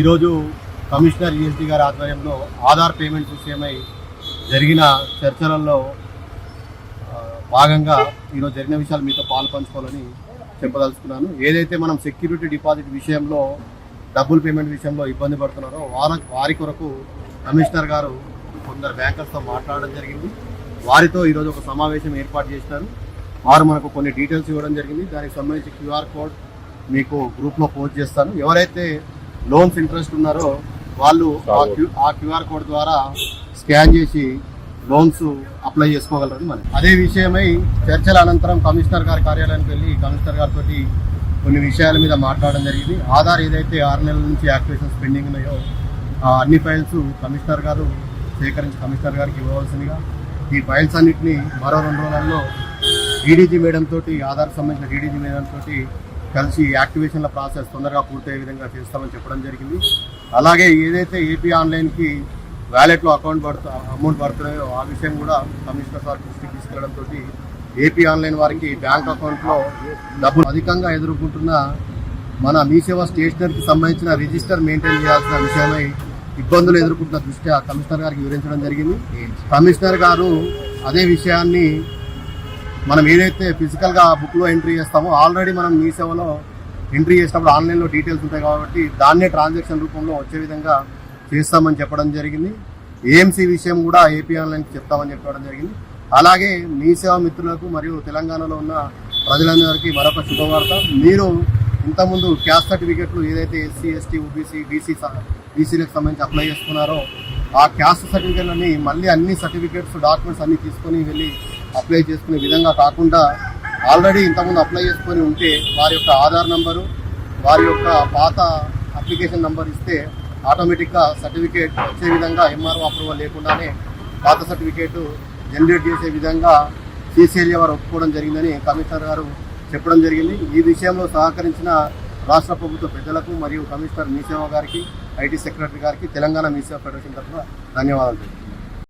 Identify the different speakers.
Speaker 1: ఈరోజు commissioner ESD గారి ఆధ్వర్యంలో ఆధార్ పేమెంట్ విషయమై జరిగిన చర్చలలో భాగంగా ఈరోజు జరిగిన విషయాలు మీతో పాలు పంచుకోవాలని చెప్పదలుచుకున్నాను. ఏదైతే మనం సెక్యూరిటీ డిపాజిట్ విషయంలో డబ్బులు పేమెంట్ విషయంలో ఇబ్బంది పడుతున్నారో వారి కొరకు కమిషనర్ గారు కొందరు బ్యాంకర్స్తో మాట్లాడడం జరిగింది. వారితో ఈరోజు ఒక సమావేశం ఏర్పాటు చేసినారు. వారు మనకు కొన్ని డీటెయిల్స్ ఇవ్వడం జరిగింది. దానికి సంబంధించి క్యూఆర్ కోడ్ మీకు గ్రూప్లో పోస్ట్ చేస్తాను. ఎవరైతే లోన్స్ ఇంట్రెస్ట్ ఉన్నారో వాళ్ళు ఆ క్యూఆర్ కోడ్ ద్వారా స్కాన్ చేసి లోన్స్ అప్లై చేసుకోగలరు. మరి అదే విషయమై చర్చల అనంతరం కమిషనర్ గారి కార్యాలయానికి వెళ్ళి కమిషనర్ గారితో కొన్ని విషయాల మీద మాట్లాడడం జరిగింది. ఆధార్ ఏదైతే 6 నెలల నుంచి యాక్టివేషన్స్ పెండింగ్ ఉన్నాయో అన్ని ఫైల్స్ కమిషనర్ గారు సేకరించి కమిషనర్ గారికి ఇవ్వవలసిందిగా, ఈ ఫైల్స్ అన్నింటినీ మరో 2 రోజులలో డీడీజీ మేడం తోటి ఆధార్కి సంబంధించిన డీడీజీ మేడం తోటి కలిసి యాక్టివేషన్ల ప్రాసెస్ తొందరగా పూర్తయ్యే విధంగా చేస్తామని చెప్పడం జరిగింది. అలాగే ఏదైతే ఏపీ ఆన్లైన్కి వ్యాలెట్లో అమౌంట్ పడుతున్నాయో ఆ విషయం కూడా కమిషనర్ సార్ దృష్టికి తీసుకెళ్లడంతో ఏపీ ఆన్లైన్ వారికి బ్యాంక్ అకౌంట్లో డబ్బులు అధికంగా ఎదుర్కొంటున్న మన మీ సేవ స్టేషనరీకి సంబంధించిన రిజిస్టర్ మెయింటైన్ చేయాల్సిన విషయమై ఇబ్బందులు ఎదుర్కొంటున్న దృష్ట్యా కమిషనర్ గారికి వివరించడం జరిగింది. కమిషనర్ గారు అదే విషయాన్ని మనం ఏదైతే ఫిజికల్గా బుక్లో ఎంట్రీ చేస్తామో ఆల్రెడీ మనం మీ సేవలో ఎంట్రీ చేసినప్పుడు ఆన్లైన్లో డీటెయిల్స్ ఉంటాయి కాబట్టి దాన్నే ట్రాన్సాక్షన్ రూపంలో వచ్చే విధంగా చేస్తామని చెప్పడం జరిగింది. ఏఎంసీ విషయం కూడా ఏపీ ఆన్లైన్కి చెప్తామని చెప్పడం జరిగింది. అలాగే మీ సేవా మిత్రులకు మరియు తెలంగాణలో ఉన్న ప్రజలందరికీ మరొక శుభవార్త. మీరు ఇంతకుముందు క్యాస్ట్ సర్టిఫికెట్లు ఏదైతే ఎస్సీ ఎస్టీ ఓబీసీ బీసీలకు సంబంధించి అప్లై చేసుకున్నారో ఆ క్యాస్ట్ సర్టిఫికెట్లని మళ్ళీ అన్ని సర్టిఫికెట్స్ డాక్యుమెంట్స్ అన్నీ తీసుకొని వెళ్ళి అప్లై చేసుకునే విధంగా కాకుండా ఆల్రెడీ ఇంతకుముందు అప్లై చేసుకొని ఉంటే వారి యొక్క ఆధార్ నంబరు వారి యొక్క పాత అప్లికేషన్ నంబర్ ఇస్తే ఆటోమేటిక్గా సర్టిఫికేట్ వచ్చే విధంగా ఎంఆర్ఓ అప్రూవల్ లేకుండానే పాత సర్టిఫికేట్ జనరేట్ చేసే విధంగా సీసీఎల్ఏ వారు ఒప్పుకోవడం జరిగిందని కమిషనర్ గారు చెప్పడం జరిగింది. ఈ విషయంలో సహకరించిన రాష్ట్ర ప్రభుత్వ పెద్దలకు మరియు కమిషనర్ మీ సేవ గారికి, ఐటీ సెక్రటరీ గారికి, తెలంగాణ మీ సేవ ఫెడరేషన్ తరఫున ధన్యవాదాలు.